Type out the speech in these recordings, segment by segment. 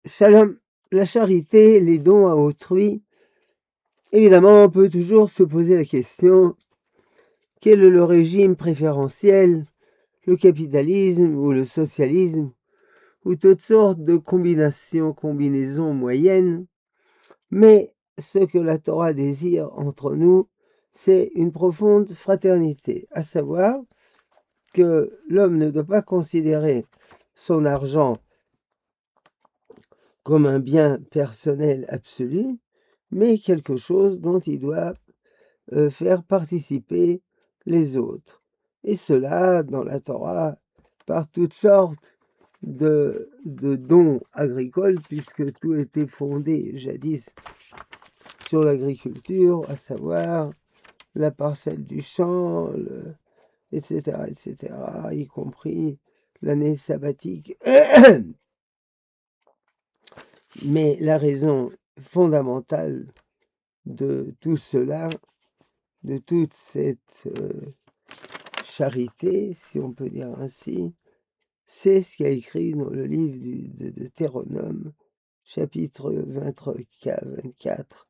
Shalom, la charité, les dons à autrui. Évidemment, on peut toujours se poser la question, quel est le régime préférentiel, le capitalisme ou le socialisme, ou toutes sortes de combinaisons moyennes. Mais ce que la Torah désire entre nous, c'est une profonde fraternité, à savoir que l'homme ne doit pas considérer son argent comme un bien personnel absolu, mais quelque chose dont il doit faire participer les autres. Et cela, dans la Torah, par toutes sortes de dons agricoles, puisque tout était fondé jadis sur l'agriculture, à savoir la parcelle du champ, etc., y compris l'année sabbatique. Mais la raison fondamentale de tout cela, de toute cette charité, si on peut dire ainsi, c'est ce qui est écrit dans le livre de Deutéronome, chapitre 24,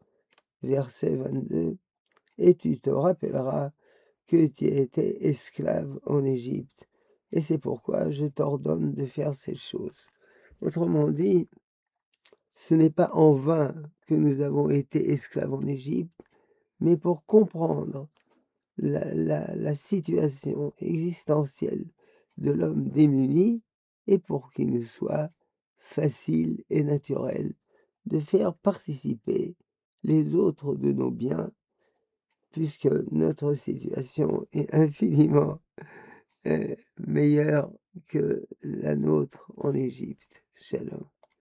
verset 22. Et tu te rappelleras que tu étais esclave en Égypte, et c'est pourquoi je t'ordonne de faire ces choses. Autrement dit, ce n'est pas en vain que nous avons été esclaves en Égypte, mais pour comprendre la situation existentielle de l'homme démuni et pour qu'il nous soit facile et naturel de faire participer les autres de nos biens, puisque notre situation est infiniment meilleure que la nôtre en Égypte. Shalom.